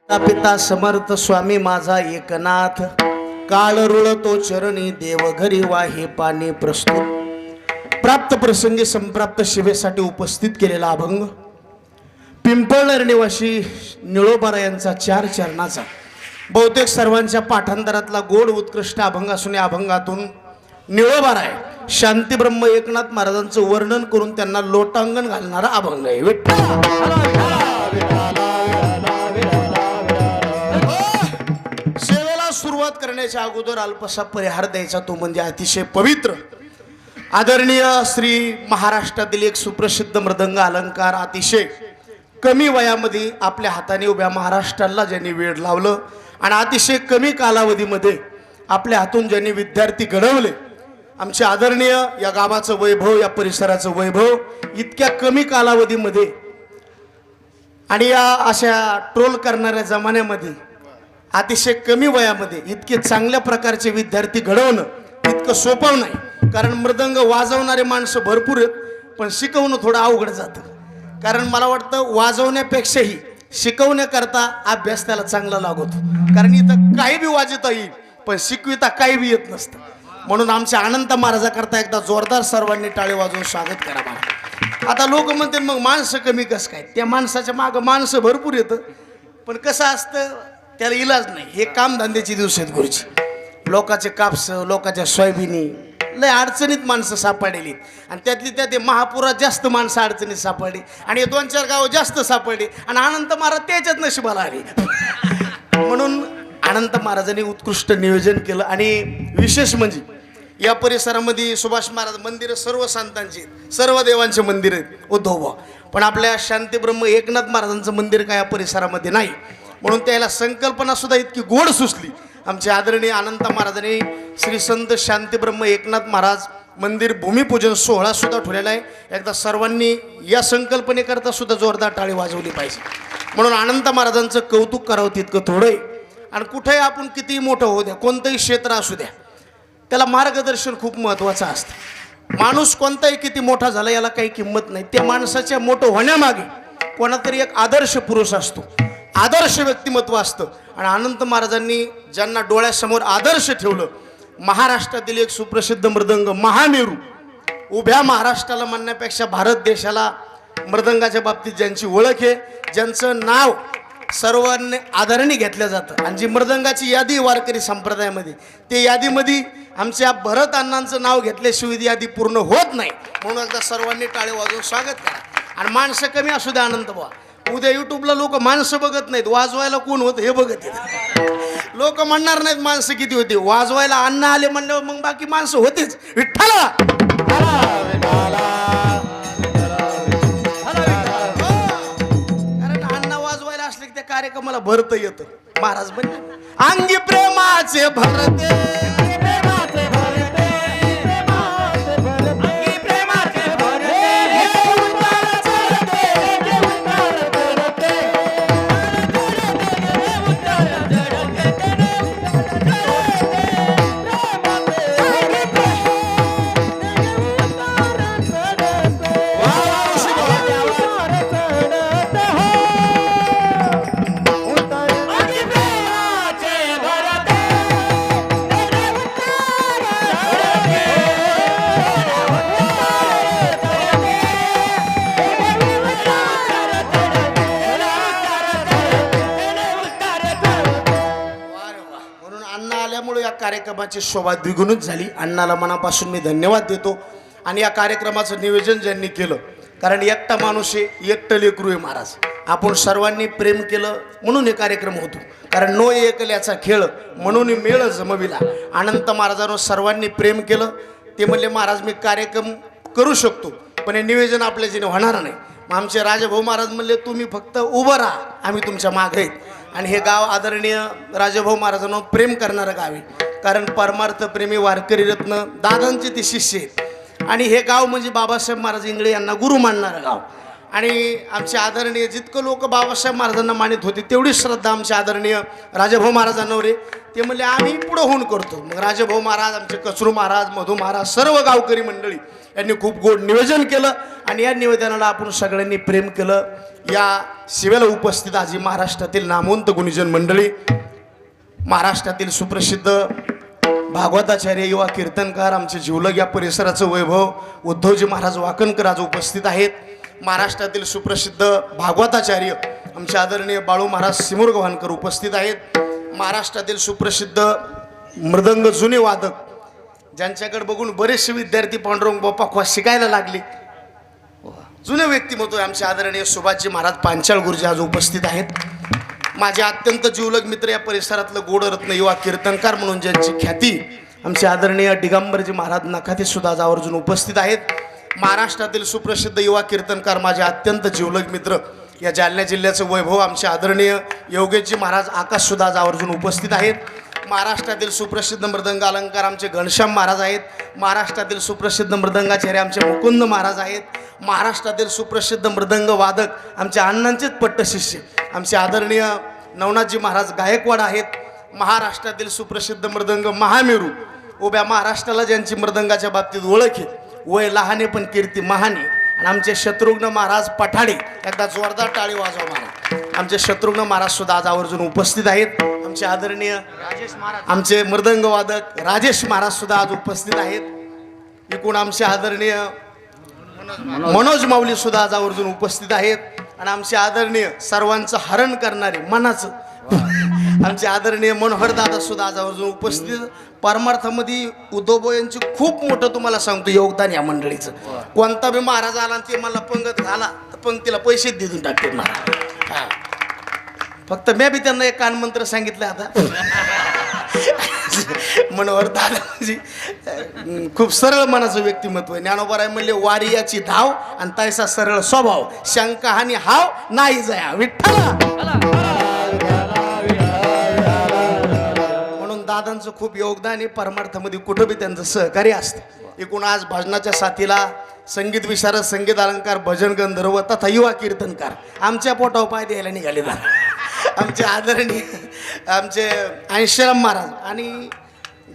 पिता समर्थ स्वामी माझा एकनाथ, काळ रुळतो चरणी देव घरी वाहे पाणी प्रस्तुत। प्राप्त प्रसंगी संप्राप्त शिवेसाठी उपस्थित केलेला अभंग पिंपळनेर निवासी निळोबारा यांचा 4 चरणाचा बहुतेक सर्वांच्या पाठांतरातला गोड उत्कृष्ट अभंग असून या अभंगातून निळोबारा आहे शांतीब्रह्म एकनाथ महाराजांचं वर्णन करून त्यांना लोटांगण घालणारा अभंग आहे। सेवेला सुरुवात करण्याच्या अगोदर अल्पसा परिहार द्यायचा तो म्हणजे अतिशय पवित्र आदरणीय श्री महाराष्ट्रातील एक सुप्रसिद्ध मृदंग अलंकार अतिशय कमी वयामध्ये आपल्या हाताने उभ्या महाराष्ट्राला ज्यांनी वेळ लावलं आणि अतिशय कमी कालावधीमध्ये आपल्या हातून ज्यांनी विद्यार्थी घडवले, आमचे आदरणीय या गावाचं वैभव या परिसराचं वैभव इतक्या कमी कालावधीमध्ये आणि या अशा ट्रोल करणाऱ्या जमान्यामध्ये अतिशय कमी वयामध्ये इतके चांगल्या प्रकारचे विद्यार्थी घडवणं इतकं सोपं नाही। कारण मृदंग वाजवणारे माणसं भरपूर आहेत, पण शिकवणं थोडं अवघड जातं। कारण मला वाटतं वाजवण्यापेक्षाही शिकवण्याकरता अभ्यास त्याला चांगला लागतो। कारण इथं काही बी वाजवता येईल, पण शिकविता काही बी येत नसतं। म्हणून आमच्या अनंत महाराजाकरता एकदा जोरदार सर्वांनी टाळी वाजवून स्वागत करा मला। आता लोक म्हणतील मग माणसं कमी कसं काय? त्या माणसाच्या मागं माणसं भरपूर येतं, पण कसं असतं त्याला इलाज नाही। हे कामधंद्याची दिवस आहेत गुरुजी। लोकांचे कापस, लोकांच्या सोयाबीनी लय अडचणीत माणसं सापडलेली आणि त्यातली त्यात महापुरात जास्त माणसं अडचणीत सापडली आणि 2-4 गावं जास्त सापडली आणि अनंत महाराज त्याच्यात नशिबाला आले। म्हणून अनंत महाराजांनी उत्कृष्ट नियोजन केलं आणि विशेष म्हणजे या परिसरामध्ये सुभाष महाराज मंदिर सर्व संतांची सर्व देवांचे मंदिर आहेत उद्धव, पण आपल्या शांतीब्रह्म एकनाथ महाराजांचं मंदिर काय या परिसरामध्ये नाही। म्हणून त्याला संकल्पना सुद्धा इतकी गोड सुचली। आमचे आदरणीय अनंत महाराजांनी श्री संत शांतीब्रह्म एकनाथ महाराज मंदिर भूमिपूजन सोहळा सुद्धा ठेवलेला आहे। एकदा सर्वांनी या संकल्पनेकरता सुद्धा जोरदार टाळी वाजवली पाहिजे। म्हणून अनंत महाराजांचं कौतुक करावं तितकं थोडं आहे। आणि कुठेही आपण कितीही मोठं होऊ द्या, कोणतंही क्षेत्र असू द्या, त्याला मार्गदर्शन खूप महत्त्वाचं असतं। माणूस कोणताही किती मोठा झाला याला काही किंमत नाही, त्या माणसाच्या मोठं होण्यामागे कोणातरी एक आदर्श पुरुष असतो, आदर्श व्यक्तिमत्व असतं। आणि अनंत महाराजांनी ज्यांना डोळ्यासमोर आदर्श ठेवलं, महाराष्ट्रातील एक सुप्रसिद्ध मृदंग महामेरू, उभ्या महाराष्ट्राला म्हणण्यापेक्षा भारत देशाला मृदंगाच्या बाबतीत ज्यांची ओळख आहे, ज्यांचं नाव सर्वांनी आदराने घेतलं जातं आणि जी मृदंगाची यादी वारकरी संप्रदायामध्ये, ते यादीमध्ये आमच्या भरत अण्णांचं नाव घेतल्याशिवाय यादी पूर्ण होत नाही। म्हणून एकदा सर्वांनी टाळे वाजवून स्वागत करा। आणि माणसं कमी असू द्या आनंद भाऊ, उद्या युट्यूबला लोक माणसं बघत नाहीत, वाजवायला कोण होतं हे बघत आहेत। लोक म्हणणार नाहीत माणसं किती होती, वाजवायला अण्णा आले म्हणल्यावर मग बाकी माणसं होतेच। विठ्ठला कार्यक्रमाला भरत येतं। महाराज म्हणजे अंगी प्रेमाचे भरते, कार्यक्रमाची शोभा द्विगुणित झाली। अण्णाला मनापासून मी धन्यवाद देतो। आणि या कार्यक्रमाचं नियोजन ज्यांनी केलं, कारण एकटा माणूस आहे, एकटं लेकरू आहे महाराज, आपण सर्वांनी प्रेम केलं म्हणून हे कार्यक्रम होतो। कारण नो एकल्याचा खेळ म्हणून मेळ जमविला। अनंत महाराजांवर सर्वांनी प्रेम केलं, ते म्हणले महाराज मी कार्यक्रम करू शकतो, पण हे नियोजन आपल्या जिने होणार नाही। मग आमचे राजाभाऊ महाराज म्हणले तुम्ही फक्त उभं राहा, आम्ही तुमच्या मागे आहेत। आणि हे गाव आदरणीय राजाभाऊ महाराजांवर प्रेम करणारं गाव आहे, कारण परमार्थ प्रेमी वारकरी रत्न दादांचे ते शिष्य आहेत। आणि हे गाव म्हणजे बाबासाहेब महाराज इंगळे यांना गुरु मानणारं गाव। आणि आमचे आदरणीय जितकं लोक बाबासाहेब महाराजांना मानित होते तेवढीच श्रद्धा आमचे आदरणीय राजाभाऊ महाराजांवर आहे. ते म्हणले आम्ही पुढं होऊन करतो. मग राजाभाऊ महाराज, आमचे कचरू महाराज, मधू महाराज, सर्व गावकरी मंडळी यांनी खूप गोड निवेदन केलं आणि या निवेदनाला आपण सगळ्यांनी प्रेम केलं. या सेवेला उपस्थित आजी महाराष्ट्रातील नामवंत गुणीजन मंडळी, महाराष्ट्रातील सुप्रसिद्ध भागवताचार्य, युवा कीर्तनकार, आमचे जिवलग या परिसराचं वैभव उद्धवजी महाराज वाकणकर आज उपस्थित आहेत. महाराष्ट्रातील सुप्रसिद्ध भागवताचार्य आमचे आदरणीय बाळू महाराज सिमोरगव्हाणकर उपस्थित आहेत. महाराष्ट्रातील सुप्रसिद्ध मृदंग जुने वादक, ज्यांच्याकडे बघून बरेचसे विद्यार्थी पांडुरंग बाप्पा खोस शिकायला लागले, जुने व्यक्तिमत्व आमचे आदरणीय सुभाषजी महाराज पांचाळ गुरुजी आज उपस्थित आहेत. माझे अत्यंत जिवलग मित्र, या परिसरातलं गोडरत्न युवा कीर्तनकार म्हणून ज्यांची ख्याती आमचे आदरणीय दिगंबरजी महाराज नखाते सुद्धा आज आवर्जून उपस्थित आहेत. महाराष्ट्रातील सुप्रसिद्ध युवा कीर्तनकार माझे अत्यंत जिवलग मित्र, या जालना जिल्ह्याचं वैभव आमचे आदरणीय योगेशजी महाराज आकाश सुद्धा आज आवर्जून उपस्थित आहेत. महाराष्ट्रातील सुप्रसिद्ध मृदंग अलंकार आमचे घनश्याम महाराज आहेत. महाराष्ट्रातील सुप्रसिद्ध मृदंगाचार्य आमचे मुकुंद महाराज आहेत. महाराष्ट्रातील सुप्रसिद्ध मृदंग वादक आमच्या अण्णांचेच पट्टशिष्य आमचे आदरणीय नवनाथजी महाराज गायकवाड आहेत. महाराष्ट्रातील सुप्रसिद्ध मृदंग महामेरू, उभ्या महाराष्ट्राला ज्यांची मृदंगाच्या बाबतीत ओळख आहे, वय लहाने पण कीर्ती महाने, आणि आमचे शत्रुघ्न महाराज पठाडे, एकदा जोरदार टाळी वाजवा महाराज. आमचे शत्रुघ्न महाराज सुद्धा आज आवर्जून उपस्थित आहेत. आमचे आदरणीय आमचे मृदंग वादक राजेश महाराज सुद्धा आज उपस्थित आहेत. एकूण आमचे आदरणीय मनोज माऊली सुद्धा आज आवर्जून उपस्थित आहेत. आणि आमचे आदरणीय सर्वांचं हरण करणारे मनाचं आमचे आदरणीय मनोहर दादा सुद्धा आज आवर्जून उपस्थित. परमार्थामध्ये उद्धव यांची खूप मोठं तुम्हाला सांगतो योगदान या मंडळीचं. कोणता बी महाराज आला ते मला पंगत घाला तर पंक्तीला पैसे देऊन टाकते महाराज. हा, फक्त मी बी त्यांना एक कानमंत्र सांगितलं आता. मनोहर दादा म्हणजे खूप सरळ मनाचं व्यक्तिमत्व आहे. ज्ञानोबा म्हणले वारी याची धाव आणि तैसा सरळ स्वभाव, शंका हानी हाव नाही जया विठ्ठला. म्हणून दादांचं खूप योगदान आहे. परमार्थामध्ये कुठं बी त्यांचं सहकार्य असतं. एकूण आज भजनाच्या साथीला संगीत विशारद, संगीत अलंकार, भजन गंधर्व तथा युवा कीर्तनकार आमच्या पोटावर पाय द्यायला निघाले. आमचे आदरणीय आमचे ऐंशीराम महाराज, आणि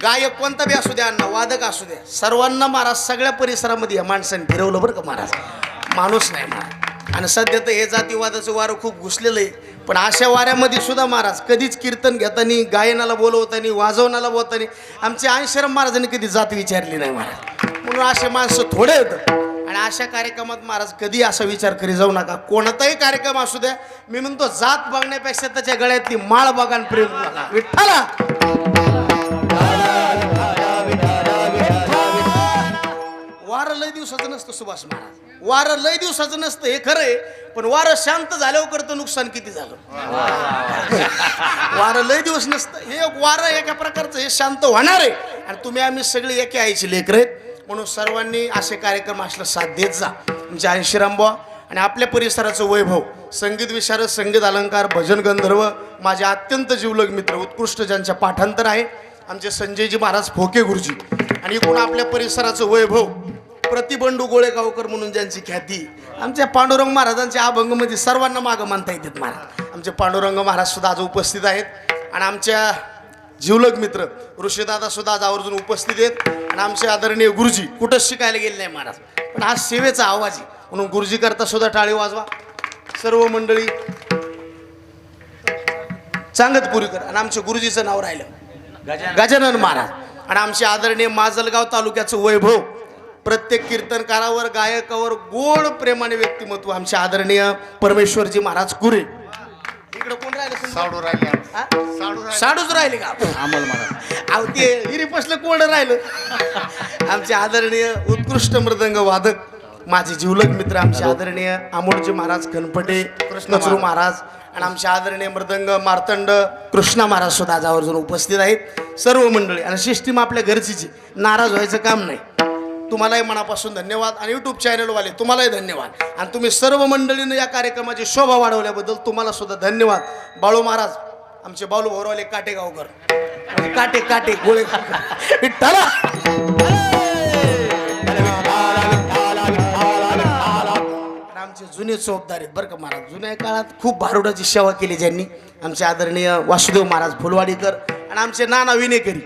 गायक कोणता बी असू द्या, अण्णा वादक असू द्या, सर्वांना महाराज सगळ्या परिसरामध्ये या माणसाने फिरवलं बरं का महाराज. माणूस नाही महाराज. आणि सध्या तर हे जातीवादाचं वारं खूप घुसलेलं आहे. पण अशा वाऱ्यामध्ये सुद्धा महाराज कधीच कीर्तन घेताना, गायनाला बोलवताना, वाजवण्याला बोलताना आमचे ऐंशीराम महाराजांनी कधी जात विचारली नाही महाराज. म्हणून असे माणसं थोडे आहेत. आणि अशा कार्यक्रमात महाराज कधी असा विचार करी जाऊ नका. कोणताही कार्यक्रम असू द्या, मी म्हणतो जात बघण्यापेक्षा त्याच्या गळ्यातली माळ बघा आणि प्रेम बघा विठ्ठला. वारं लय दिवसाचं नसतं सुभाष महाराज, वारं लय दिवसाचं नसतं हे खरं आहे. पण वारं शांत झाल्यावर करतं नुकसान किती झालं. वारं लय दिवस नसतं, हे वारं एका प्रकारचं हे शांत होणार आहे. आणि तुम्ही आम्ही सगळे एके आईची लेकरं आहेत. म्हणून सर्वांनी असे कार्यक्रम असला साथ देत जा. आमचे ऐंशीराम बुवा आणि आपल्या परिसराचं वैभव, संगीत विशारद, संगीत अलंकार, भजन गंधर्व, माझे अत्यंत जिवलग मित्र, उत्कृष्ट ज्यांच्या पाठांतर आहे, आमचे संजयजी महाराज फोके गुरुजी. आणि एकूण आपल्या परिसराचं वैभव प्रतिबंडू गोळेगावकर म्हणून ज्यांची ख्याती, आमच्या पांडुरंग महाराजांच्या अभंगमध्ये सर्वांना मागं मानता येतात महाराज. आमचे पांडुरंग महाराज सुद्धा आज उपस्थित आहेत. आणि आमच्या जिवलग मित्र ऋषीदादा सुद्धा आज आवर्जून उपस्थित आहेत. आणि आमचे आदरणीय गुरुजी कुठंच शिकायला गेले नाही महाराज, पण हा सेवेचा आवाज आहे. म्हणून गुरुजी करता सुद्धा टाळी वाजवा सर्व मंडळी. चांगतपुरीकर आणि आमच्या गुरुजीचं नाव राहिलं गजानन महाराज. आणि आमचे आदरणीय माजलगाव तालुक्याचं वैभव, प्रत्येक कीर्तनकारावर, गायकावर गोड प्रेमाने व्यक्तिमत्व आमचे आदरणीय परमेश्वरजी महाराज कुरे. इकडे कोण राहिले? साडूच राहिले का? अमोल महाराज. अहो ते हिरीपसलं कोण राहिलं? आमचे आदरणीय उत्कृष्ट मृदंग वादक, माझे जिवलग मित्र, आमचे आदरणीय अमोलजी महाराज खनपटे, कृष्णचरू महाराज. आणि आमचे आदरणीय मृदंग मार्तंड कृष्णा महाराज सुद्धा आज आवर्जून उपस्थित आहेत. सर्व मंडळी आणि सिस्टीम आपल्या घरचीची, नाराज व्हायचं काम नाही. तुम्हालाही मनापासून धन्यवाद. आणि यूट्यूब चॅनलवाले तुम्हालाही धन्यवाद. आणि तुम्ही सर्व मंडळीनं या कार्यक्रमाची शोभा वाढवल्याबद्दल तुम्हाला सुद्धा धन्यवाद. बाळू महाराज, आमचे बाळू भोरवाले काटेगावकर, काटे काटे गोळे विठ्ठला. आमचे जुने चोपदार आहेत बरं का महाराज. जुन्या काळात खूप भारुडाची सेवा केली ज्यांनी. आमचे आदरणीय वासुदेव महाराज फुलवाडीकर आणि आमचे नाना विनेकरी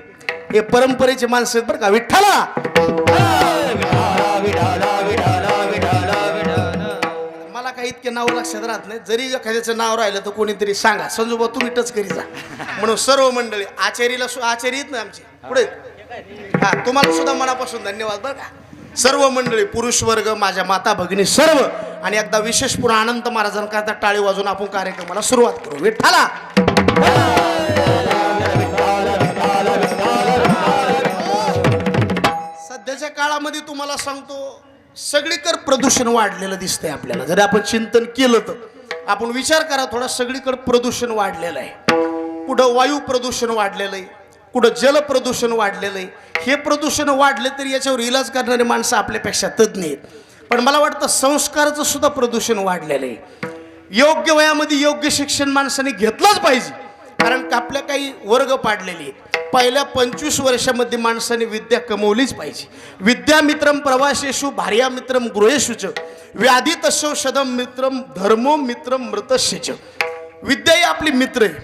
हे परंपरेचे माणसं आहेत बरं का. विठ्ठला मला काही इतके नाव लक्षात राहत नाही. जरी एखाद्याचं नाव राहिलं तर कोणीतरी सांगा संजूबा तुम्ही टच करी जा म्हणून सर्व मंडळी आचार्यला आचार्य येत ना आमचे पुढे. हा तुम्हाला सुद्धा मनापासून धन्यवाद बरं का. सर्व मंडळी पुरुष वर्ग माझ्या माता भगिनी सर्व आणि एकदा विशेष पुन्हा अनंत महाराजांकरता टाळी वाजून आपण कार्यक्रमाला सुरुवात करू. विठ्ठला सध्याच्या काळामध्ये तुम्हाला सांगतो सगळीकडे प्रदूषण वाढलेलं दिसतंय आपल्याला. जर आपण चिंतन केलं तर आपण विचार करा थोडा. सगळीकडे प्रदूषण वाढलेलं आहे. कुठं वायू प्रदूषण वाढलेलं आहे, कुठं जल प्रदूषण वाढलेलं आहे. हे प्रदूषण वाढले तरी याच्यावर इलाज करणारी माणसं आपल्यापेक्षा तज्ज्ञ आहेत. पण मला वाटतं संस्काराचं सुद्धा प्रदूषण वाढलेलं आहे. योग्य वयामध्ये योग्य शिक्षण माणसाने घेतलंच पाहिजे. कारण आपल्या काही वर्ग पाडलेले आहेत. पहिल्या 25 वर्षामध्ये माणसाने विद्या कमवलीच पाहिजे. विद्यामित्रम प्रवासेषु भार्यामित्रम गृहेषुच व्याधी तस्यौषधम मित्रम धर्मो मित्रम मृतस्यच. विद्या ही आपली मित्र आहे.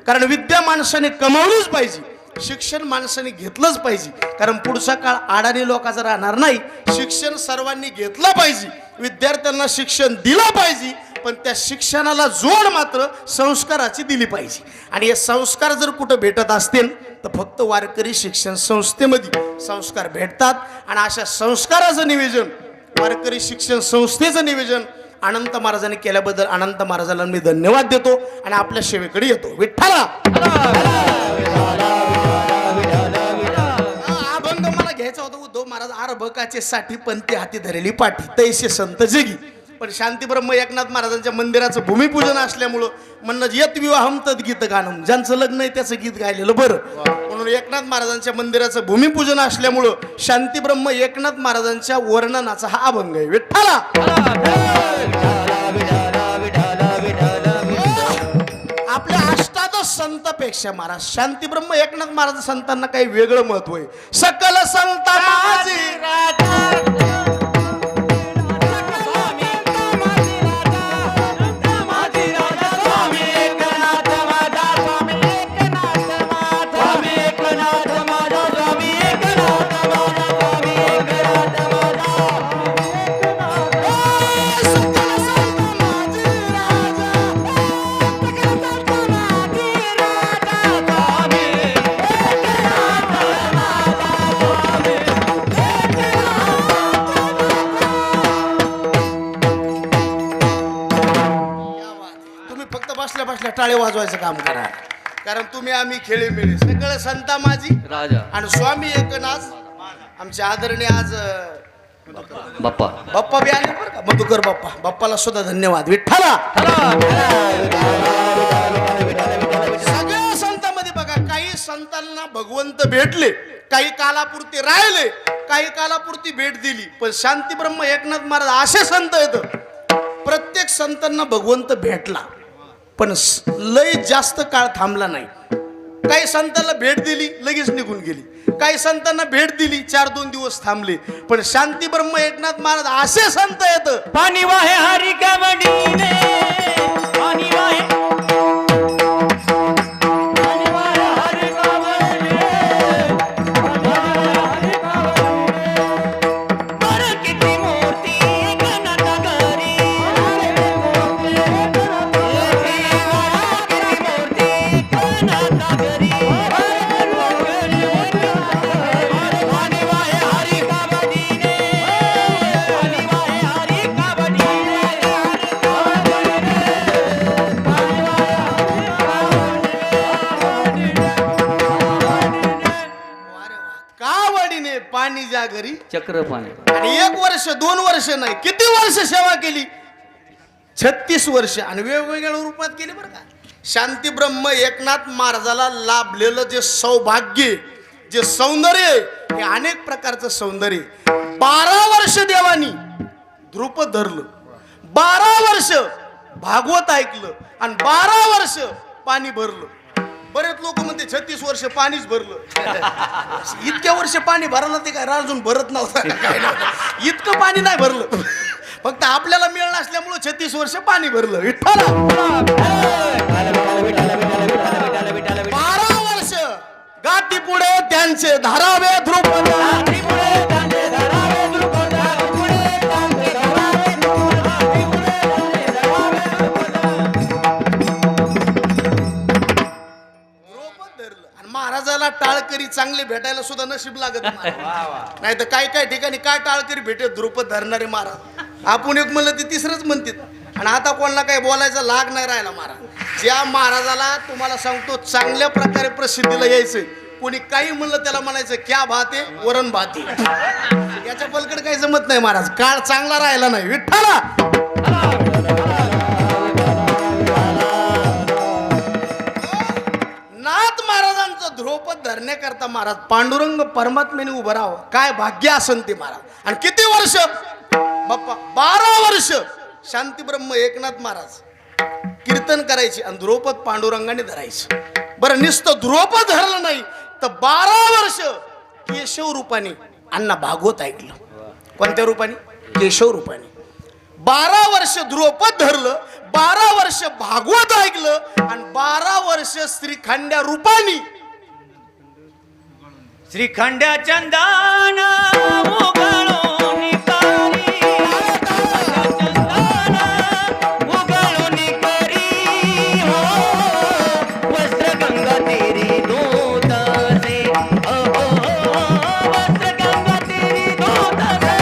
कारण विद्या माणसाने कमावलीच पाहिजे. शिक्षण माणसाने घेतलंच पाहिजे. कारण पुढचा काळ अडाणी लोकांचा राहणार नाही. शिक्षण सर्वांनी घेतलं पाहिजे. विद्यार्थ्यांना शिक्षण दिलं पाहिजे. पण त्या शिक्षणाला जोड मात्र संस्काराची दिली पाहिजे. आणि हे संस्कार जर कुठं भेटत असतील तर फक्त वारकरी शिक्षण संस्थेमध्ये संस्कार भेटतात. आणि अशा संस्काराचं नियोजन वारकरी शिक्षण संस्थेचं नियोजन अनंत महाराजांनी केल्याबद्दल अनंत महाराजांना मी धन्यवाद देतो आणि आपल्या सेवेकडे येतो. विठ्ठला अभंग मला घ्यायचा होता. उद्धव महाराज आरभकाचे साठी पंथी हाती धरलेली पाठी तैसे संत जगी. पण शांती ब्रह्म एकनाथ महाराजांच्या मंदिराचं भूमिपूजन असल्यामुळं म्हणणं येत विवाहम तद गीत गाणं. ज्यांचं लग्न आहे त्याचं गीत गायलेलं बरं. म्हणून एकनाथ महाराजांच्या मंदिराचं भूमिपूजन असल्यामुळं शांती ब्रह्म एकनाथ महाराजांच्या वर्णनाचा हा अभंग आहे. विठ्ठला आपल्या अष्टादश संतांपेक्षा महाराज शांती ब्रह्म एकनाथ महाराज संतांना काही वेगळं महत्व आहे. सकल संत माझी बसल्या टाळे वाजवायचं काम करा. कारण तुम्ही आम्ही खेळी मिळे सगळं संता माझी राजा आणि स्वामी एकनाथ आमचे आदरणीय आज बाप्पा बी आले बरं का. मधुकर बाप्पाला सुद्धा धन्यवाद. विठ्ठला सगळ्या संतांमध्ये बघा काही संतांना भगवंत भेटले, काही कालापुरती राहिले, काही कालापुरती भेट दिली. पण शांती ब्रह्म एकनाथ महाराज असे संत आहेत प्रत्येक संतांना भगवंत भेटला पण लय जास्त काळ थांबला नाही. काही संतांना भेट दिली लगेच निघून गेली. काही संतांना भेट दिली 4-2 दिवस थांबले. पण शांती ब्रह्म एकनाथ महाराज असे संत आहेत. पाणी वाहे हरी कावडीने पाणी वाहे पाणी ज्या घरी चक्र पाणी. आणि 1 वर्ष 2 वर्ष नाही किती वर्ष सेवा केली 36 वर्ष आणि वेगवेगळ्या रूपात केली बरं का. शांती ब्रह्म एकनाथ महाराजाला लाभलेलं जे सौभाग्य जे सौंदर्य हे अनेक प्रकारचं सौंदर्य. 12 वर्ष देवानी ध्रुपद धरलं, 12 वर्ष भागवत ऐकलं आणि 12 वर्ष पाणी भरलं. बरेच लोक म्हणते 36 वर्ष पाणीच भरलं. इतक्या वर्ष पाणी भरलं ते काय राजून भरत नव्हतं काय इतकं पाणी नाही भरलं. फक्त आपल्याला मिळ नसल्यामुळे 36 वर्ष पाणी भरलं विठ्ठल. 12 वर्ष गाठी पुढे त्यांचे धारावे ध्रुपद. महाराजाला टाळकरी चांगले भेटायला सुद्धा नशीब लागत नाही तर काय काय ठिकाणी काय टाळकरी भेटे द्रुपद धरणारे महाराज. आपण एक म्हणलं ते तिसरंच म्हणतात आणि आता कोणाला काही बोलायचा लाग नाही राहिला महाराज. ज्या महाराजाला तुम्हाला सांगतो चांगल्या प्रकारे प्रसिद्धीला यायचंय कोणी काही म्हणलं त्याला म्हणायचं क्या भात आहे वरण भात आहे. याच्या पलकड काही जमत नाही महाराज. काळ चांगला राहिला नाही विठ्ठला. नाथ महाराजांचं ध्रुपद धरण्याकरता महाराज पांडुरंग परमात्म्याने उभं राहावं काय भाग्य असन ते महाराज. आणि किती वर्ष बाप्पा 12 वर्ष शांती ब्रह्म एकनाथ महाराज कीर्तन करायचे आणि ध्रुपद पांडुरंगाने धरायचं. बरं नुसतं ध्रुपद धरलं नाही तर 12 वर्ष केशव रूपाने अण्णा भागवत ऐकलं. कोणत्या रूपाने? केशव रूपाने. 12 वर्ष ध्रुपद धरलं, 12 वर्ष भागवत ऐकलं आणि 12 वर्ष श्रीखंड्या रूपानी श्रीखंड्या चंदन उगळून करी, चंदन उगळून करी हो, वस्त्र गंगा तेरी दूताचे हो, वस्त्र गंगा तेरी दूताचे.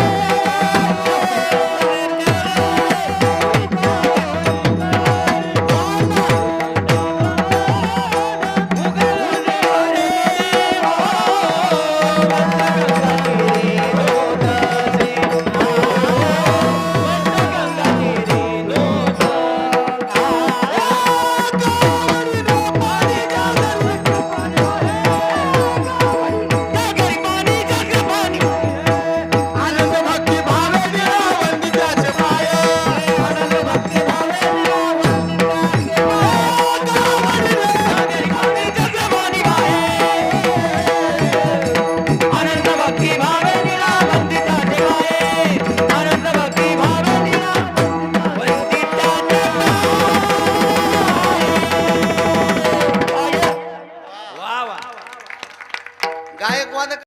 गायक वादक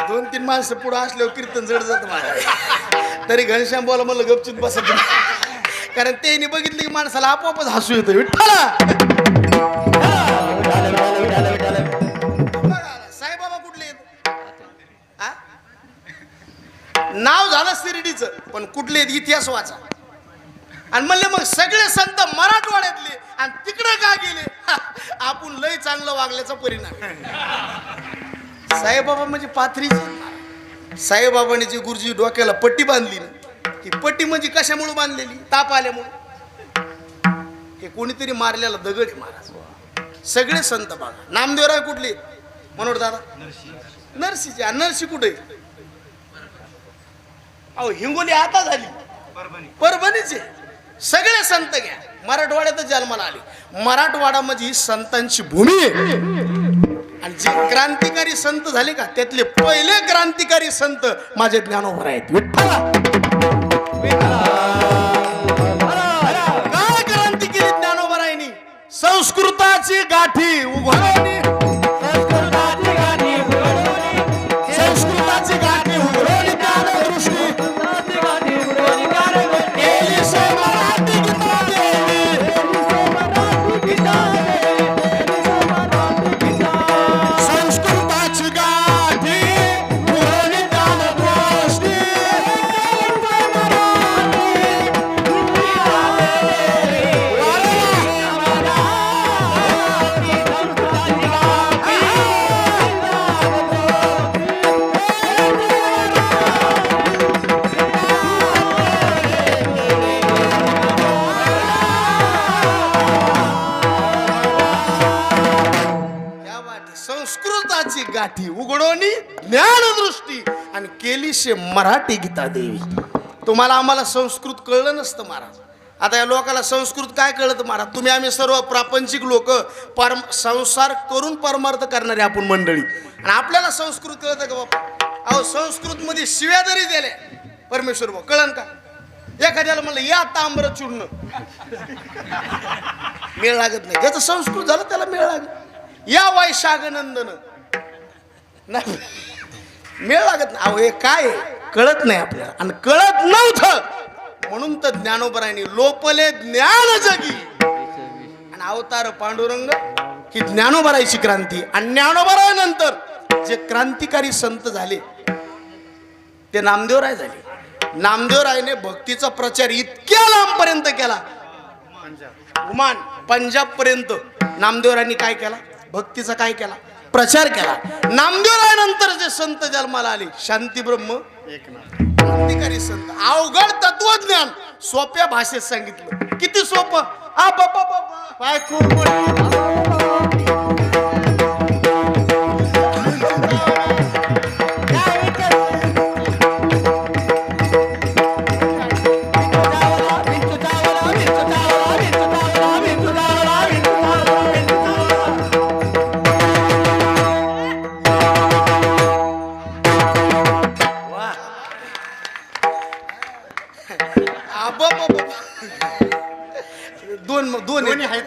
2-3 माणसं पुढे असल्यावर कीर्तन जड जात महाराज. तरी घनश्याम बोला म्हणलं गपचूप बसत कारण त्यांनी बघितलं की माणसाला आपोआपच हसू येतं विठ्ठला. साईबाबा कुठले आहेत? आ? नाव झालं शिर्डीचं पण कुठले आहेत इतिहास वाचा. आणि म्हणले मग सगळे संत मराठवाड्यातले आणि तिकडे का गेले? आपण लय चांगलं वागल्याचा परिणाम. साईबाबा म्हणजे पाथरीचे. साईबाबाने जी गुरुजी डोक्याला पट्टी बांधली ना ती पट्टी म्हणजे कशामुळे बांधलेली? ताप आल्यामुळे. हे कोणीतरी मारलेला दगड आहे महाराज. सगळे संत बघा. नामदेवराय कुठले? मनोहर दादा नरसीचे. नरसी कुठे? अहो हिंगोली आता झाली परभणीचे. सगळे संत घ्या मराठवाड्यातच जन्माला आले. मराठवाडा म्हणजे ही संतांची भूमी आहे. आणि जे क्रांतिकारी संत झाले का त्यातले पहिले क्रांतिकारी संत माझे ज्ञानोबा आहेत विठ्ठला. काय क्रांती केली ज्ञानोबरायांनी? संस्कृताची गाठी उघडली. संस्कृताची गाठी उघडली ज्ञानदृष्टी. संस्कृताची गाठी उघडोनी ज्ञानदृष्टी आणि केली शे मराठी गीता देवी. तुम्हाला आम्हाला संस्कृत कळलं नसतं महाराज. आता या लोकांना संस्कृत काय कळतं महाराज? तुम्ही आम्ही सर्व प्रापंचिक लोक संसार करून परमार्थ करणारे आपण मंडळी आणि आपल्याला संस्कृत कळतं का बाबा? अहो संस्कृत मध्ये शिव्या जरी दिल्या परमेश्वर भाऊ कळन का एखाद्याला म्हणलं या तांबर चूर्ण मेळ लागत नाही ज्याचं संस्कृत झालं त्याला मेळ लागत या वैशाखनंदन नाही मेळ लागत नाही अहो हे काय कळत नाही आपल्याला आणि कळत नव्हतं म्हणून तर ज्ञानोबरायांनी लोपले ज्ञान जगी आणि अवतार पांडुरंग ही ज्ञानोबरायची क्रांती आणि ज्ञानोबरायानंतर जे क्रांतिकारी संत झाले ते नामदेवराय झाले नामदेवरायने भक्तीचा प्रचार इतक्या लांबपर्यंत केला उमान पंजाब पर्यंत नामदेवरायांनी काय केला भक्तीचा काय केला प्रचार केला नामदेवरायानंतर जे संत जन्माला आले शांती ब्रह्म क्रांतिकारी संत अवघड तत्वज्ञान सोप्या भाषेत सांगितलं किती सोपं काय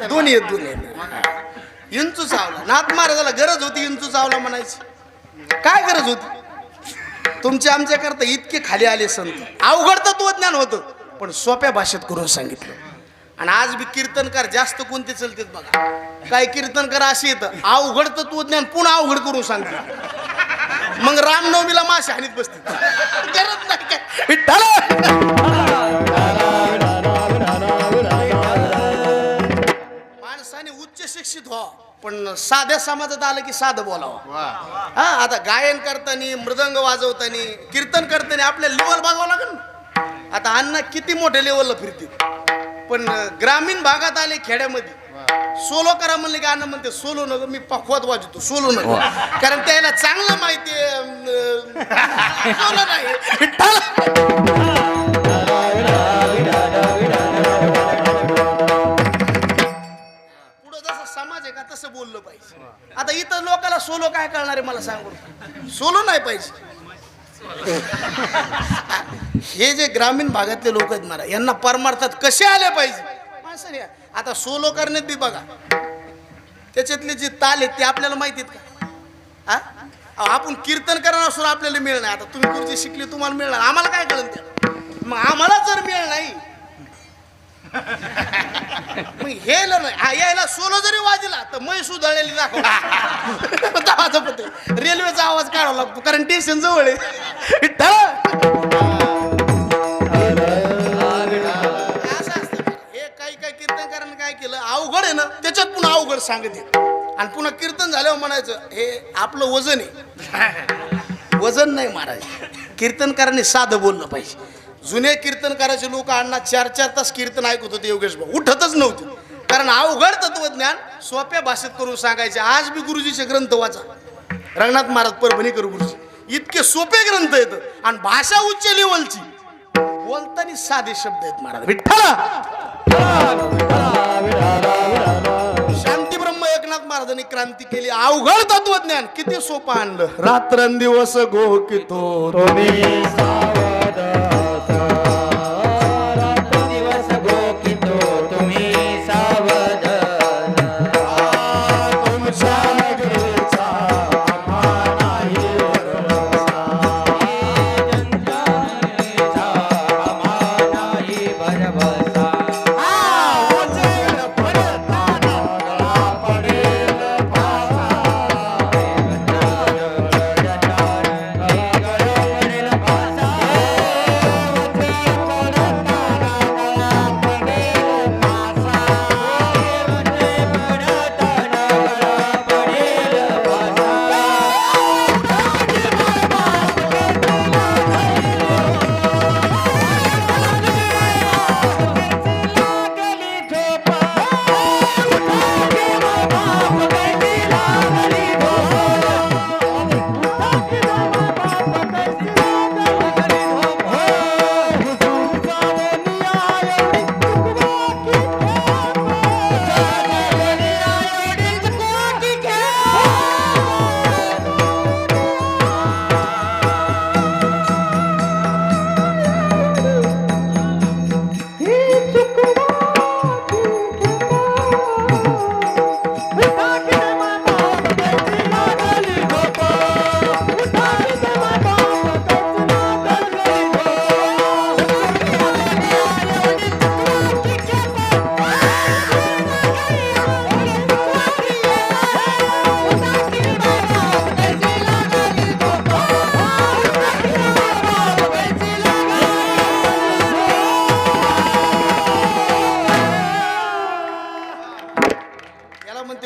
दोन्ही इंचू चावला नाथ महाराजाला गरज होती इंचू चावला म्हणायची काय गरज होती तुमच्या आमच्या करता इतके खाली आले संत अवघड तत्वज्ञान होतं पण सोप्या भाषेत करून सांगितलं आणि आज बी कीर्तनकार जास्त कोणते चलतेत बघा काय कीर्तनकार असे येतं अवघड तत्वज्ञान पुन्हा अवघड करून सांगते मग रामनवमीला मासे हानीत बसते गरज नाही काय विठ्ठल उच्च शिक्षित व्हा पण साध्या समाजात आलं की साधं बोलावं हा आता गायन करताना मृदंग वाजवताना कीर्तन करताना आपल्या लेवल बघावं लागेल ना आता अण्णा किती मोठ्या लेवलला फिरतील पण ग्रामीण भागात आले खेड्यामध्ये सोलो करा म्हणले की अण्णा म्हणते सोलो नग मी पखवात वाजवतो सोलो नग कारण त्याला चांगलं माहिती सोलो नाही तसं बोललं पाहिजे आता इतर लोकांना सोलो काय कळणार आहे मला सांगू सोलो नाही पाहिजे हे जे ग्रामीण भागातले लोक आहेत मला यांना परमार्थात कसे आले पाहिजे माणसाने आता सोलो करण्यात बी बघा त्याच्यातले जे ताल आहेत ते आपल्याला माहिती आहेत का हा आपण कीर्तन करणार असून आपल्याला मिळणार आता तुम्ही गुरुजी शिकले तुम्हाला मिळणार आम्हाला काय कळलं त्या मग आम्हाला जर मिळ नाही मग हे यायला सोलो जरी वाजला तर मै सुधाळलेली दाखवला रेल्वेचा आवाज काढावा लागतो कारण स्टेशन जवळ आहे असं असतं हे काही कीर्तनकारांनी काय केलं अवघड आहे ना त्याच्यात पुन्हा अवघड सांगते आणि पुन्हा कीर्तन झाल्यावर म्हणायचं हे आपलं वजन आहे वजन नाही महाराज कीर्तनकारांनी साधं बोललं पाहिजे जुने कीर्तनकाराचे लोक अण्णा 4-4 तास कीर्तन ऐकत होते योगेश भाऊ उठतच नव्हते कारण अवघड तत्वज्ञान सोप्या भाषेत करून सांगायचे आज बी गुरुजीचे ग्रंथ वाचा रंगनाथ महाराज परभणीकर गुरुजी इतके सोपे ग्रंथ आहेत आणि भाषा उच्च लेवलची बोलताना साधे शब्द आहेत महाराज विठ्ठल शांती ब्रह्म एकनाथ महाराजांनी क्रांती केली अवघड तत्वज्ञान किती सोपं आणलं रात्रंदिवस घोकितो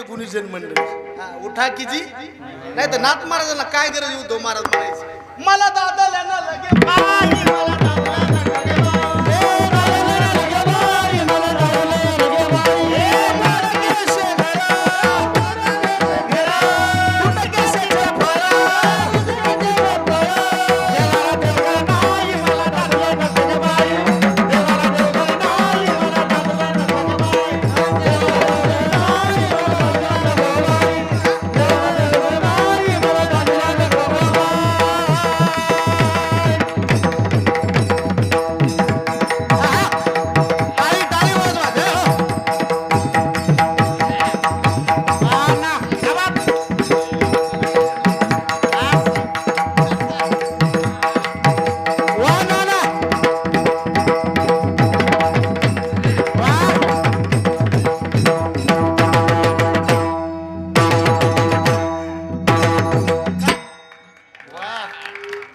येते गुणीजन मंडळी. हा, उठा की जी, नाही तर नाथ महाराजांना काय गरज उद्धव महाराज म्हणायचे मला दादाला ना लगे बाई, मला दादाला ना लगे बाई. ए, दादाला ना लगे बाई, मला दादाला ना लगे बाई. ए, मला केशे घरा, मला केशे घरा, तुझं केशेचे फळा, तुझं केशेचे फळा. देवाला देवगण नाही, मला दादाला ना लगे बाई. देवाला देवगण नाही, मला दादाला ना लगे बाई.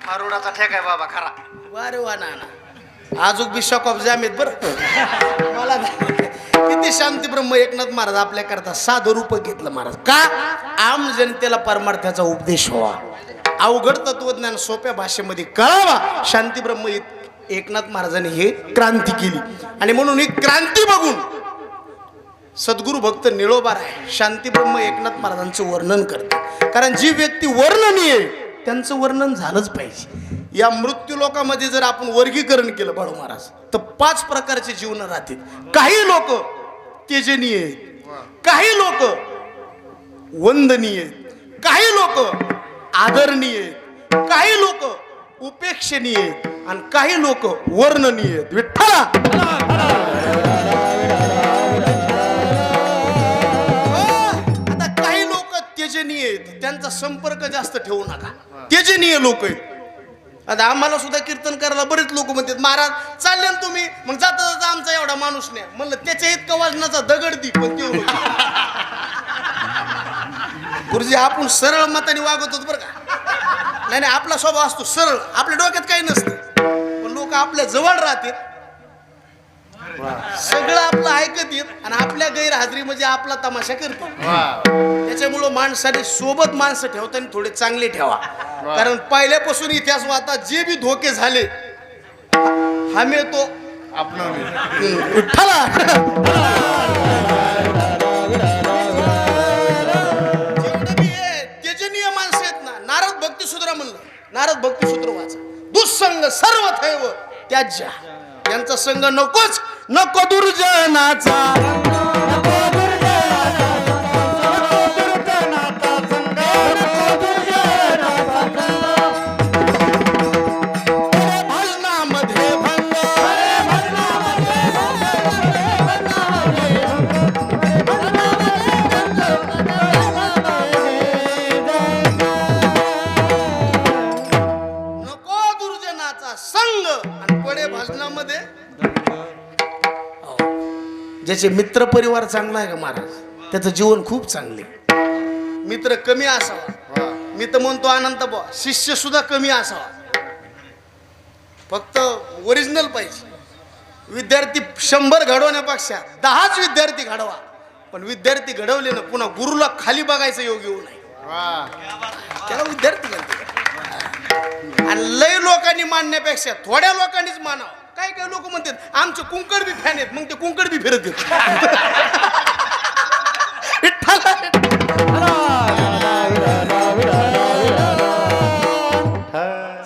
मारुडाचा ठेक आहे बाबा खरा. वारे वा ना आजूक बी शॉक ऑफ जामीत बर मला किती शांती ब्रह्म एकनाथ महाराज आपल्या करता साधं रूप घेतलं महाराज का आम जनतेला परमार्थाचा उपदेश व्हावा, अवघड तत्वज्ञान सोप्या भाषेमध्ये कळावा. शांती ब्रह्म एकनाथ महाराजांनी हे क्रांती केली आणि म्हणून ही क्रांती बघून सद्गुरु भक्त निळोबार आहे शांती ब्रह्म एकनाथ महाराजांचं वर्णन करते. कारण जी व्यक्ती वर्णनीय त्यांचं वर्णन झालंच पाहिजे. या मृत्यू लोकांमध्ये जर आपण वर्गीकरण केलं बाळू महाराज तर 5 प्रकारचे जीवन राहतील. काही लोक तेजनीय आहेत, काही लोक वंदनीय आहेत, काही लोक आदरणीय आहेत, काही लोक उपेक्षणीय आहेत आणि काही लोक वर्णनीय आहेत. विठ्ठला आता काही लोक तेजनीय आहेत, त्यांचा संपर्क जास्त ठेवू नका. तेजनीय लोक आहेत. आता आम्हाला सुद्धा कीर्तन करायला बरेच लोक म्हणतात महाराज चालले ना तुम्ही, मग जाता जाता आमचा एवढा माणूस नाही. म्हणलं त्याच्या इतका वजनाचा दगड दी पण ते गुरुजी आपण सरळ मताने वागत होतो बरं का. नाही आपला स्वभाव असतो सरळ, आपल्या डोक्यात काही नसतं, पण लोक आपल्या जवळ राहतात, सगळं आपलं ऐकत येत आणि आपल्या गैरहजेरी म्हणजे आपला तमाशा करते. त्याच्यामुळं माणसाने सोबत माणसं ठेवताना थोडे चांगले ठेवा. कारण पहिल्यापासून इतिहास वाचा जे बी धोके झाले आम्ही तो विठ्ठला तेजनीय माणसं आहेत ना. नारद भक्ती सूत्र म्हणलं, नारद भक्ती सूत्र वाचा. दुःसंग सर्व थैव त्याज्या, यांचा संग नकोच, नको दुर्जनाचा. ज्याचे मित्र परिवार चांगला आहे का महाराज त्याचं जीवन खूप चांगले. मित्र कमी असावा, मी तर म्हणतो अनंत बुवा शिष्य सुद्धा कमी असावा, फक्त ओरिजिनल पाहिजे. विद्यार्थी 100 घडवण्यापेक्षा 10च विद्यार्थी घडवा, पण विद्यार्थी घडवले ना पुन्हा गुरुला खाली बघायचं योग येऊ नये, त्याला विद्यार्थी म्हणते. आणि लय लोकांनी मानण्यापेक्षा थोड्या लोकांनीच मानावं. काही काही लोक म्हणतात आमचे कुंकड बी फॅन आहेत, मग ते कुंकड बी फिरत आहेत.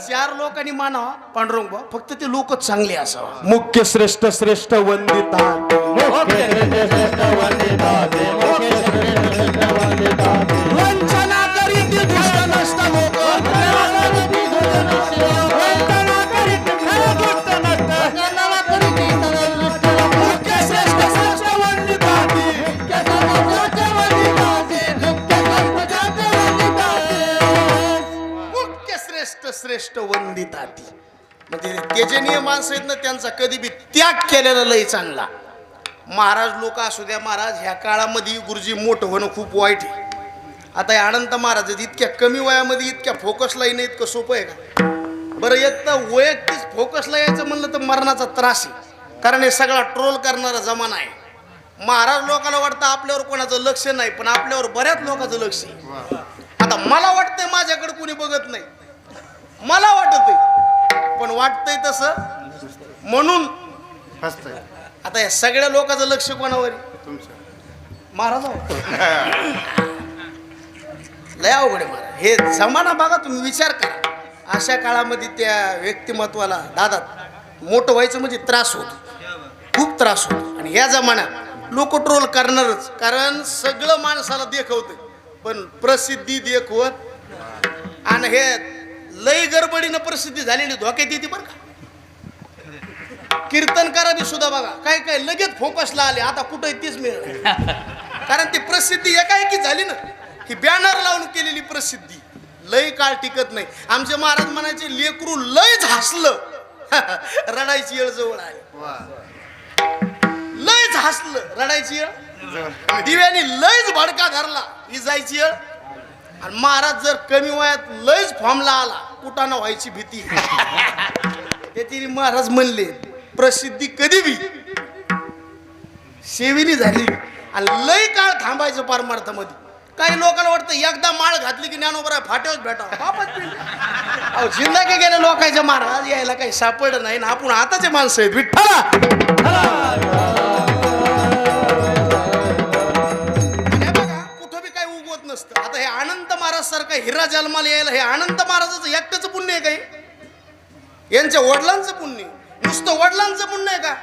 4 लोकांनी मानावा पांडुरंग बा, फक्त ते लोकच चांगले असावा. मुख्य श्रेष्ठ श्रेष्ठ वंदिता, वंचना करीत दुष्ट नष्ट लोक, श्रेष्ठ वंदिताती. म्हणजे तेजनीय माणसं आहेत ना त्यांचा कधी बी त्याग केलेला लय चांगला. महाराज लोक असू द्या महाराज, ह्या काळामध्ये गुरुजी मोठं होणं खूप वाईट आहे. आता हे अनंत महाराज इतक्या कमी वयामध्ये इतक्या फोकसला येणं इतकं सोपं आहे का बरं? एक तर वैयक्तिक फोकसला यायचं म्हणलं तर मरणाचा त्रास आहे, कारण हे सगळा ट्रोल करणारा जमाना आहे. महाराज लोकांना वाटतं आपल्यावर कोणाचं लक्ष नाही, पण आपल्यावर बऱ्याच लोकांचं लक्ष आहे. आता मला वाटतंय माझ्याकडे कोणी बघत नाही, मला वाटतंय, पण वाटतंय तसं म्हणून आता या सगळ्या लोकांचं लक्ष कोणावर आहे? महाराजावर. लय अवघड आहे महाराज हे जमाना. बघा तुम्ही विचार करा, अशा काळामध्ये त्या व्यक्तिमत्वाला दादात मोठं व्हायचं म्हणजे त्रास होतो, खूप त्रास होतो. आणि ह्या जमान्यात लोक ट्रोल करणारच, कारण सगळं माणसाला देखवतं, पण प्रसिद्धी देखवत. आणि हे लय गडबडीनं प्रसिद्धी झालेली धोक्यात येते बरं का. कीर्तनकारांनी सुद्धा बघा काय काय लगेच फोकसला आले, आता कुठं तीच मिळेल, कारण ती प्रसिद्धी एकाएकी झाली ना. ही बॅनर लावून केलेली प्रसिद्धी लय काळ टिकत नाही. आमचे महाराज म्हणायचे लेकरू लयच हसलं रडायची वेळ जवळ आली. लयच हसलं रडायची वेळ, दिव्यानी लयच भडका धरला ही जायची वेळ. आणि महाराज जर कमी वयात लयच फॉर्मला आला कुटाणा व्हायची भीती. त्याची महाराज म्हणले प्रसिद्धी कधी बी सेविनी झाली आणि लय काळ थांबायचं पारमार्थामध्ये. काही लोकांना वाटतं एकदा माळ घातली की ज्ञानोबरा फाट्यावर भेटा. जिंदगी गेले लोकांच्या महाराज यायला काही सापडलं नाही ना, आपण आताचे माणसं आहेत. विठ्ठला बघा कुठं बी काही उगवत नसतं. आता हे अनंत महाराज सारखा हिरा जन्माला यायला हे अनंत महाराजाचं एकट्याचं पुण्य आहे काही? यांच्या वडिलांचं पुण्य, नुसतं वडिलांचं पुण्य आहे का?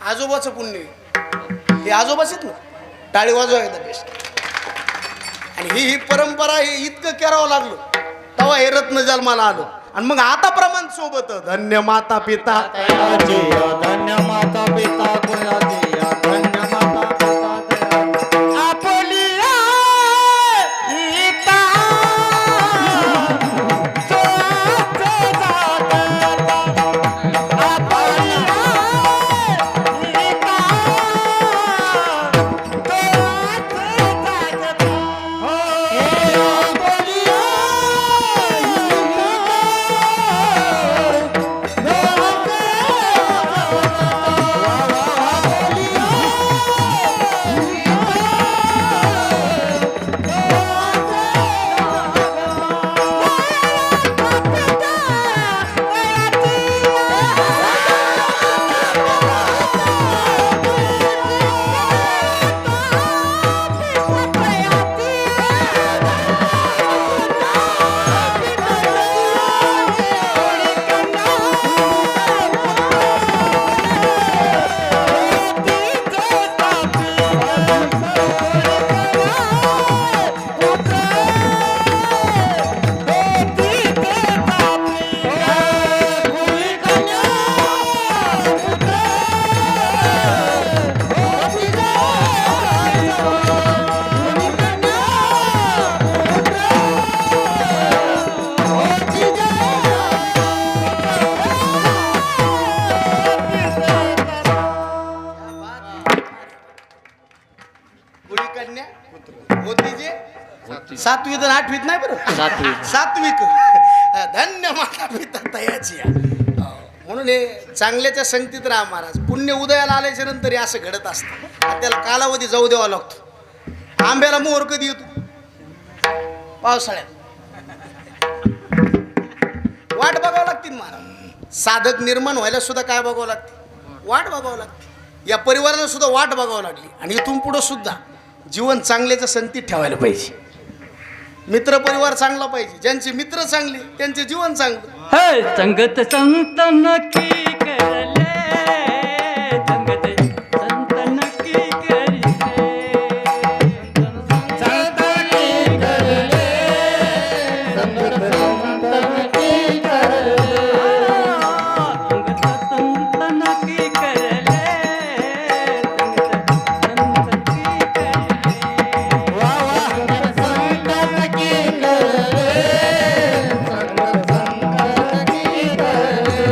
आजोबाचं पुण्य आहे. हे आजोबाच आहेत ना, टाळी वाजवा एकदा बेस्ट. आणि ही परंपरा हे इतकं करावं लागलं तेव्हा हे रत्न जन्माला आलं. आणि मग आता प्रमाण सोबत धन्य माता पिता, धन्य माता पिता कुणाची, धन्य माता पिता आपली गीता. सातवीत आणि आठवीत नाही बरं, सात्विक. धन्य माता पिता तयाची. म्हणून हे चांगल्याच्या संगतीत राहा महाराज. पुण्य उदयाला आल्याच्या नंतर असं घडत असतं. त्याला कालावधी जाऊ द्यावा लागतो. आंब्याला मोहर कधी येतो? पावसाळ्यात. वाट बघावं लागते महाराज. साधक निर्माण व्हायला सुद्धा काय बघावं लागते? वाट बघावं लागते. या परिवाराला सुद्धा वाट बघावं लागली. आणि इथून पुढं सुद्धा जीवन चांगल्याच्या संगतीत ठेवायला पाहिजे. मित्र परिवार चांगला पाहिजे. ज्यांचे मित्र चांगले त्यांचे जीवन चांगलं. संगत संत नक्की करले, संगत संत नक्की करले, संत नक्की करले, संगत संत नक्की करले, संगत संत नक्की करले, संगत संत नक्की करले. वा वा संत नक्की करले, संगत संत नक्की करले.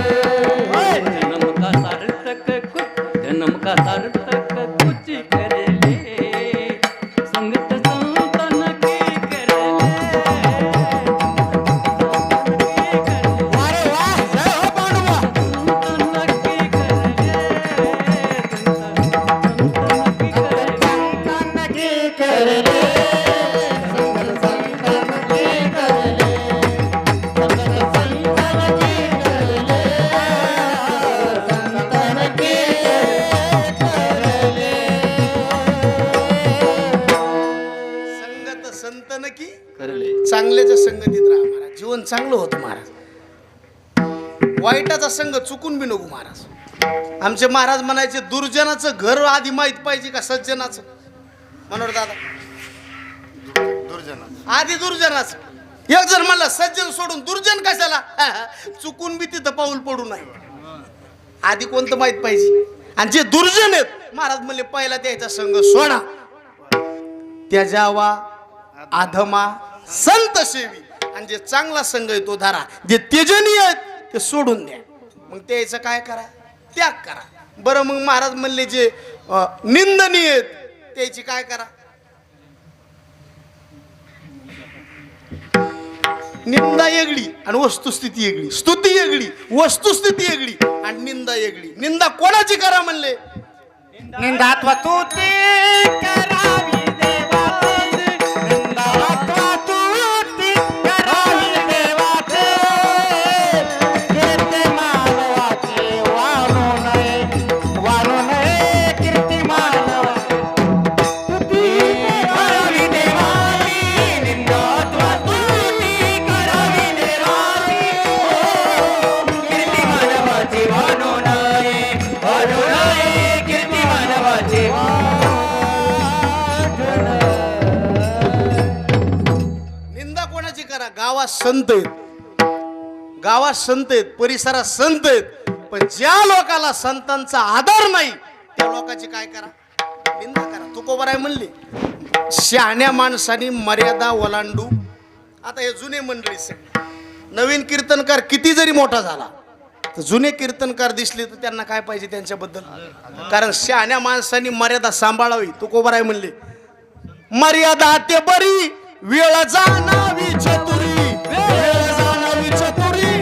की करले चांगल्याच्या संगतीत राहा महाराज, जीवन चांगलं होतं महाराज. वाईटाचा संग चुकून बी नको महाराज. आमचे महाराज म्हणायचे दुर्जनाचं घर आधी माहित पाहिजे का सज्जनाचं. मनोहर दादा आधी दुर्जनाचं. एक जण म्हणलं सज्जन सोडून दुर्जन कशाला, चुकून बी तिथं पाऊल पडू नये. आधी कोणतं माहित पाहिजे. आणि जे दुर्जन आहेत महाराज म्हणले पहिला त्याचा संघ सोडा, त्याच्यावा अधमा संत सेवी. आणि जे चांगला संघ आहे तो धरा, जे तेजनीय आहेत ते सोडून द्या. मग त्याचं काय करा, त्याग करा. बरं मग महाराज म्हणले जे निंदनीय आहेत त्याची काय करा, निंदा वेगळी आणि वस्तुस्थिती वेगळी. स्तुती वेगळी, वस्तुस्थिती वेगळी आणि निंदा वेगळी. निंदा कोणाची करा म्हणले, निंदात्व तुती करावी देवाचे, निंदात्व तुती करावी देवाचे, कीर्ती मानवाची वाढू नये कीर्ती मानवाची. तुती करावी देवाची, निंदात्व तुती करावी देवाची, कीर्ती मानवाची वाढू नये कीर्ती मानवाची. निंदा कोणाची करा, गावात संत आहेत, गावात संत आहेत, परिसरात संत आहेत, पण ज्या लोकाला संतांचा आदर नाही त्या लोकांची काय करा, निंदा करा. तुकोबाराय म्हणले शहाण्या माणसानी मर्यादा ओलांडू. आता हे जुने मंडळी सगळे, नवीन कीर्तनकार किती जरी मोठा झाला तर जुने कीर्तनकार दिसले तर त्यांना काय पाहिजे त्यांच्याबद्दल, कारण शहाण्या माणसानी मर्यादा सांभाळावी. तुकोबाराय म्हणले मर्यादा ते बरी, वेळ जाणावी चतुरी, वेळ जाणावी चतुरी,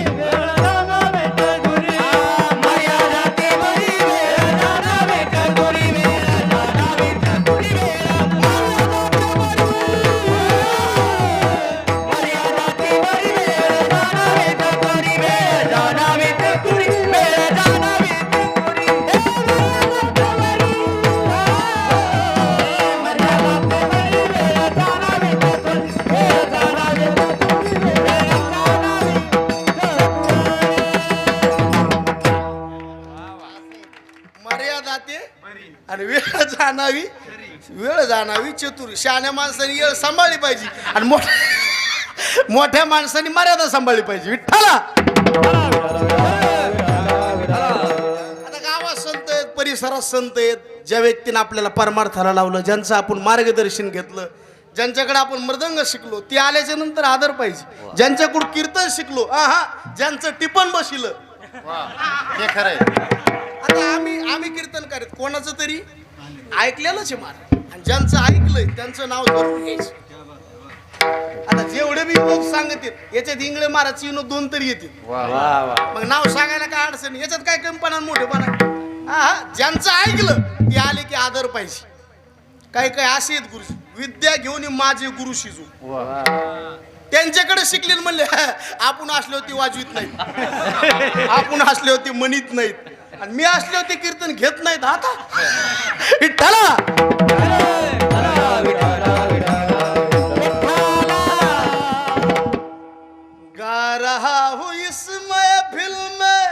मर्यादा ते बरी, वेळ जाणावी चतुरी, वेळ जाणावी चतुरी, मर्यादा ते बरी, वेळ जाणावी चतुरी, वेळ जाणावी चतुरी, वेळ जाणावी चतुरी, मर्यादा ते आणि वेळ जाणावी चतुरी. शहाण्या माणसाने वेळ सांभाळली पाहिजे आणि मोठ्या माणसाने मर्यादा सांभाळली पाहिजे. विठ्ठला आता गावात संत आहेत, परिसरात संत आहेत, ज्या व्यक्तीने आपल्याला परमार्थाला लावलं, ज्यांचं आपण मार्गदर्शन घेतलं, ज्यांच्याकडे आपण मृदंग शिकलो ते आल्याच्या नंतर आदर पाहिजे. ज्यांच्याकडून कीर्तन शिकलो, ज्यांचं टिपण बसिलं, हे खरंय. आता आम्ही कीर्तन करीत कोणाचं तरी ऐकलेलंच आहे महाराज, आणि ज्यांचं ऐकलंय त्यांचं नाव जरूर घ्यायचं. आता जेवढे बी लोक सांगतील याच्यात इंगळे महाराज दोन तरी येतील, मग नाव सांगायला काय अडचण, याच्यात काय कमीपणा मोठेपणा. ज्यांचं ऐकलं ते आले की आदर पाहिजे. काही काही असे आहेत गुरुजी, विद्या घेऊन माझे गुरु शिजू, त्यांच्याकडे शिकले म्हणले आपण असले होते वाजवीत नाहीत, आपण असले होते म्हणीत नाहीत, आणि मी असले होते कीर्तन घेत नाहीत. आता विठ्ठला गा रहा हूँ इस महफिल में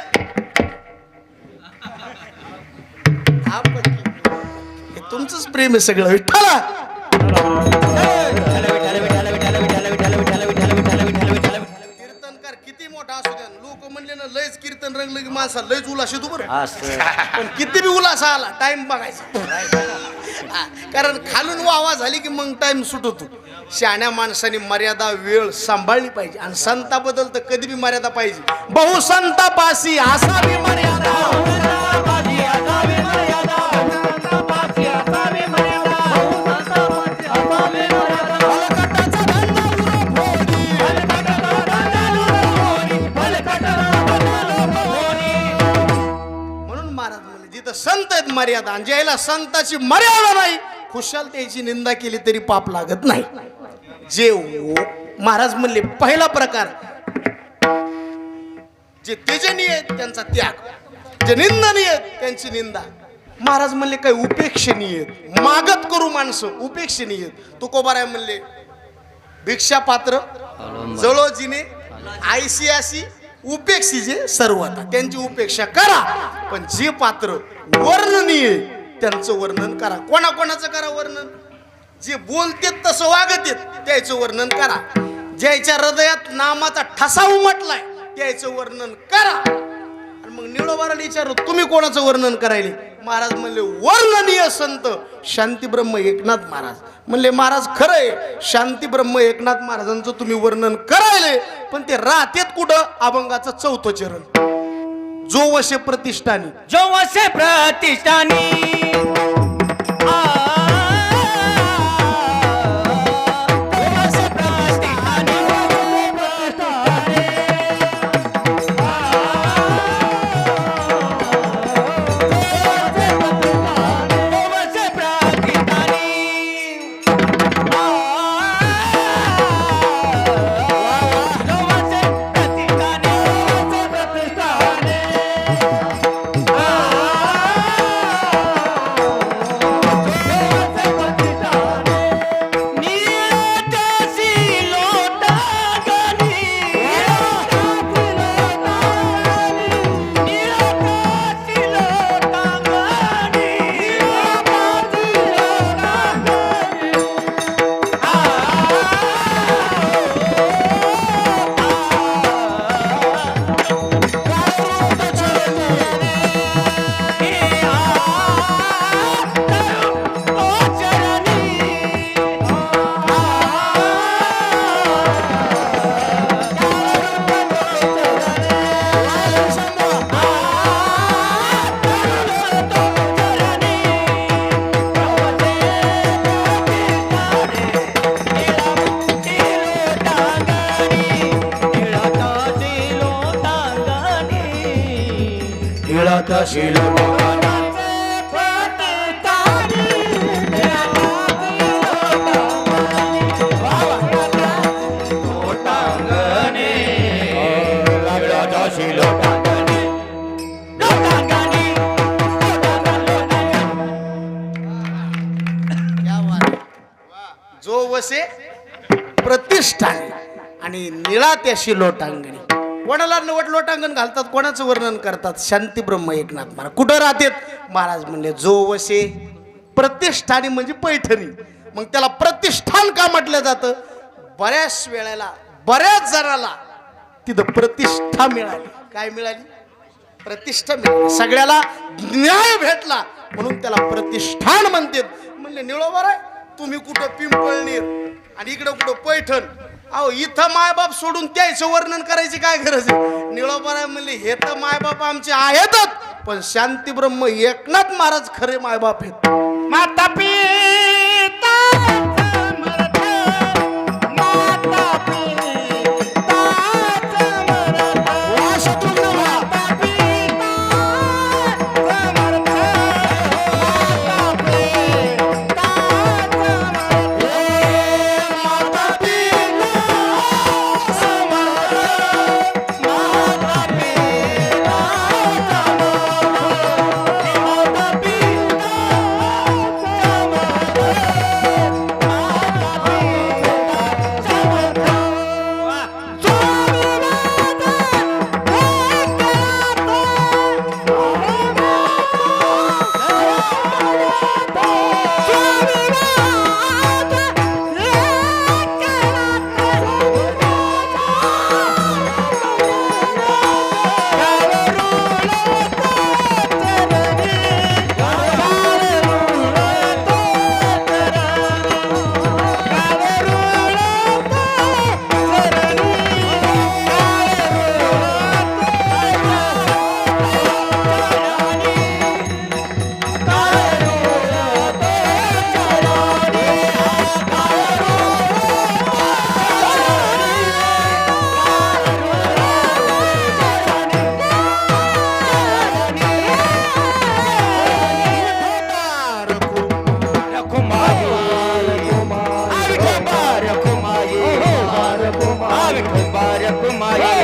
हे तुमचंच प्रेम आहे सगळं. विठ्ठला कीर्तनकार किती मोठा असू द्या, लोक म्हणले ना लयच कीर्तन रंगलं की माणसा लयच उलास येतो बरं, पण किती बी उलास आला टाइम बघायचा. कारण खालून वावा झाली की मग टाइम सुटतो. शहाण्या माणसाने मर्यादा वेळ सांभाळली पाहिजे, आणि संताबद्दल तर कधी बी मर्यादा पाहिजे. बहुसंतापासी असावी मर्यादा, संत आहेत मर्यादा, आणि ज्याला संताची मर्यादा नाही खुशाल त्याची निंदा केली तरी पाप लागत नाही. जे महाराज म्हणले पहिला प्रकार, जे तेजनीय आहेत त्यांचा त्याग, जे निंदनीय आहेत त्यांची निंदा. महाराज म्हणले काही उपेक्षणीय आहेत, मागत करू माणसं उपेक्षणीय आहेत. तुकोबाराय म्हणले भिक्षा पात्र जळोजीने आयसी अशी उपेक्षी जे सर्व आता त्यांची उपेक्षा करा, पण जे पात्र वर्णनीय त्यांचं वर्णन करा. कोणाकोणाचं करा वर्णन? जे बोलतेत तसं वागतेत त्याचं वर्णन करा. ज्याच्या हृदयात नामाचा ठसा उमटलाय त्याचं वर्णन करा. आणि मग निळोबाला विचारू तुम्ही कोणाचं वर्णन करायले? महाराज म्हणले वर्णनीय संत शांतीब्रह्म एकनाथ महाराज. म्हणले महाराज खरंय, शांतीब्रह्म एकनाथ महाराजांचं तुम्ही वर्णन करायले, पण ते राहतेत कुठं? अभंगाचं 4थं चरण, जो वशे प्रतिष्ठानी. जो वसे प्रतिष्ठानी जो वसे प्रतिष्ठानी आणि निळा त्याशी लोटांगणी. कोणाला नवट लोटांगण घालतात, कोणाचं वर्णन करतात? शांतीब्रह्म एकनाथ महाराज. कुठं राहतात? महाराज म्हणले जो वसे प्रतिष्ठानी म्हणजे पैठणी. मग त्याला प्रतिष्ठान का म्हटलं जातं? बऱ्याच वेळेला बऱ्याच जणाला तिथं प्रतिष्ठा मिळाली. काय मिळाली? प्रतिष्ठा मिळाली. सगळ्याला न्याय भेटला म्हणून त्याला प्रतिष्ठान म्हणतात. म्हणले निळोबा रे तुम्ही कुठं पिंपळणीर आणि इकडं कुठं पैठण. अहो इथं मायबाप सोडून त्याचं वर्णन करायची काय गरज आहे? निळोबा म्हणले हे तर मायबाप आमचे आहेतच, पण शांतीब्रह्म एकनाथ महाराज खरे मायबाप आहेत. माता पिता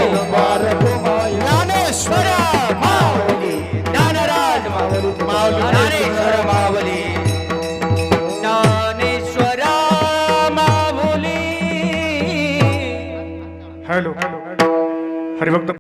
Mubarak